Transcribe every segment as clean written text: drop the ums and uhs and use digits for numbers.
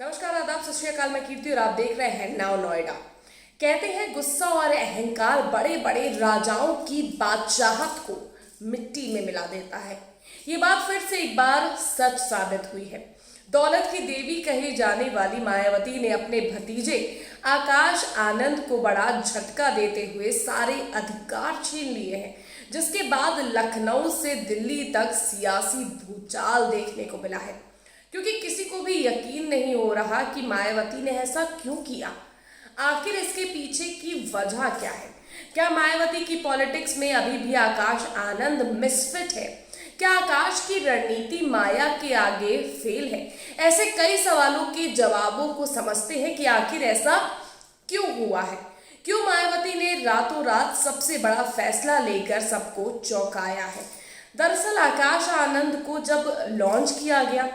नमस्कार, आदाब, सत श्री अकाल। मैं कीर्ति और आप देख रहे हैं नाउ नोएडा। कहते हैं गुस्सा और अहंकार बड़े बड़े राजाओं की बादशाहत को मिट्टी में मिला देता है। ये बात फिर से एक बार सच साबित हुई है। दौलत की देवी कही जाने वाली मायावती ने अपने भतीजे आकाश आनंद को बड़ा झटका देते हुए सारे अधिकार छीन लिए हैं, जिसके बाद लखनऊ से दिल्ली तक सियासी भूचाल देखने को मिला है। क्योंकि किसी को भी यकीन नहीं हो रहा कि मायावती ने ऐसा क्यों किया। आखिर इसके पीछे की वजह क्या है? क्या मायावती की पॉलिटिक्स में अभी भी आकाश आनंद मिसफिट है? क्या आकाश की रणनीति माया के आगे फेल है? ऐसे कई सवालों के जवाबों को समझते हैं कि आखिर ऐसा क्यों हुआ है। क्यों मायावती ने रातों रात सबसे बड़ा फैसला लेकर सबको चौंकाया है। दरअसल आकाश आनंद को जब लॉन्च किया गया,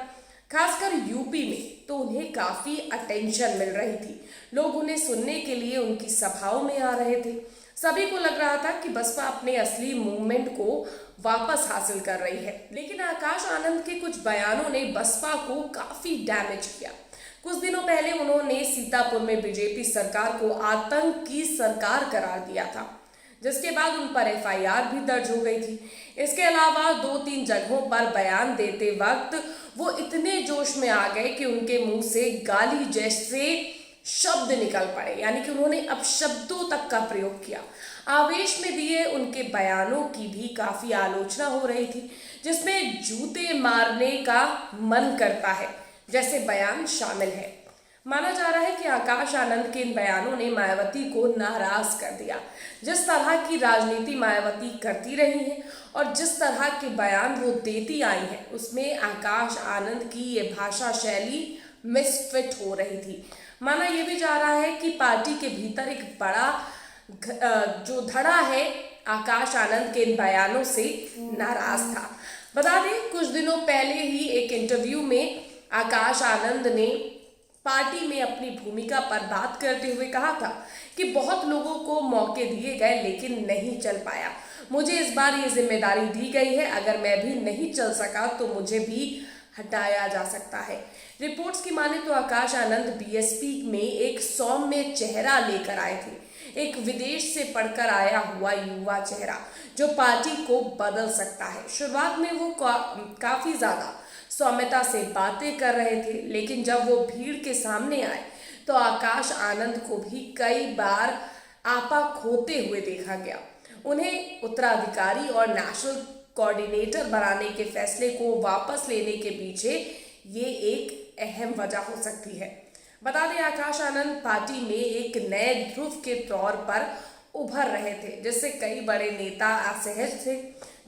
खासकर यूपी में, तो उन्हें काफी अटेंशन मिल रही थी। लोग उन्हें सुनने के लिए उनकी सभाओं में आ रहे थे। सभी को लग रहा था कि बसपा अपने असली मूवमेंट को वापस हासिल कर रही है। लेकिन आकाश आनंद के कुछ बयानों ने बसपा को काफी डैमेज किया। कुछ दिनों पहले उन्होंने सीतापुर में बीजेपी सरकार को आतंक की सरकार करार दिया था, जिसके बाद उन पर एफआईआर भी दर्ज हो गई थी। इसके अलावा 2-3 जगहों पर बयान देते वक्त वो इतने जोश में आ गए कि उनके मुंह से गाली जैसे शब्द निकल पड़े, यानी कि उन्होंने अपशब्दों तक का प्रयोग किया। आवेश में दिए उनके बयानों की भी काफी आलोचना हो रही थी, जिसमें जूते मारने का मन करता है जैसे बयान शामिल है। माना जा रहा है कि आकाश आनंद के इन बयानों ने मायावती को नाराज कर दिया। जिस तरह की राजनीति मायावती करती रही है और जिस तरह के बयान वो देती आई है, उसमें आकाश आनंद की ये भाषा शैली मिसफिट हो रही थी। माना यह भी जा रहा है कि पार्टी के भीतर एक बड़ा जो धड़ा है आकाश आनंद के इन बयानों से नाराज था। बता दें, कुछ दिनों पहले ही एक इंटरव्यू में आकाश आनंद ने पार्टी में अपनी भूमिका पर बात करते हुए कहा था कि बहुत लोगों को मौके दिए गए लेकिन नहीं चल पाया। मुझे इस बार ये जिम्मेदारी दी गई है, अगर मैं भी नहीं चल सका तो मुझे भी हटाया जा सकता है। रिपोर्ट्स की माने तो आकाश आनंद बीएसपी में एक सौम्य चेहरा लेकर आए थे, एक विदेश से पढ़कर आया हुआ युवा चेहरा जो पार्टी को बदल सकता है। शुरुआत में वो काफी ज्यादा सौम्यता से बातें कर रहे थे, लेकिन जब वो भीड़ के सामने आए तो आकाश आनंद को भी कई बार आपा खोते हुए देखा गया। उन्हें उत्तराधिकारी और नेशनल कोऑर्डिनेटर बनाने के फैसले को वापस लेने के पीछे ये एक अहम वजह हो सकती है। बता दें, आकाश आनंद पार्टी में एक नए ध्रुव के तौर पर उभर रहे थे, जिससे कई बड़े नेता असहज थे।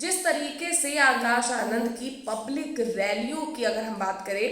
जिस तरीके से आकाश आनंद की पब्लिक रैलियों की अगर हम बात करें,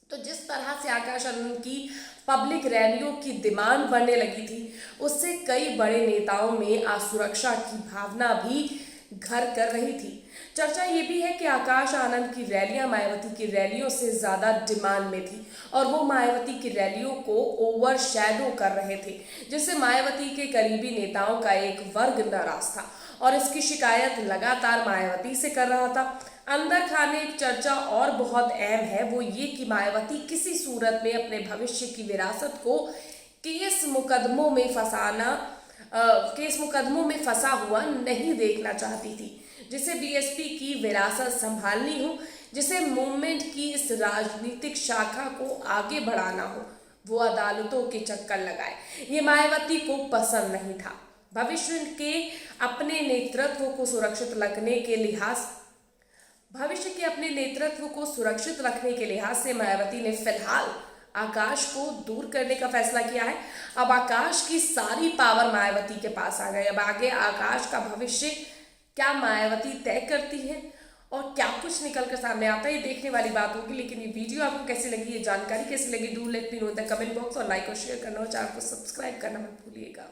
तो जिस तरह से आकाश आनंद की पब्लिक रैलियों की डिमांड बढ़ने लगी थी, उससे कई बड़े नेताओं में असुरक्षा की भावना भी घर कर रही थी। चर्चा ये भी है कि आकाश आनंद की रैलियां मायावती की रैलियों से ज्यादा डिमांड में थी और वो मायावती की रैलियों को ओवरशैडो कर रहे थे, जिससे मायावती के करीबी नेताओं का एक वर्ग नाराज था और इसकी शिकायत लगातार मायावती से कर रहा था। अंदर खाने एक चर्चा और बहुत अहम है, वो ये कि मायावती किसी सूरत में अपने भविष्य की विरासत को केस मुकदमों में फंसा हुआ नहीं देखना चाहती थी, जिसे बीएसपी की विरासत संभालनी हो, जिसे मूवमेंट की इस राजनीतिक शाखा को आगे बढ़ाना हो, वो अदालतों के चक्कर लगाए। ये मायावती को पसंद नहीं था। भविष्य के अपने नेतृत्व को सुरक्षित रखने के लिहाज से मायावती ने फिलहाल आकाश को दूर करने का फैसला किया है। अब आकाश की सारी पावर मायावती के पास आ गई। अब आगे आकाश का भविष्य क्या मायावती तय करती है और क्या कुछ निकल कर सामने आता है, ये देखने वाली बात होगी। लेकिन ये वीडियो आपको कैसी लगी, ये जानकारी कैसी लगी, do let me know in the comment box और लाइक और शेयर करना और चैनल को सब्सक्राइब करना मत भूलिएगा।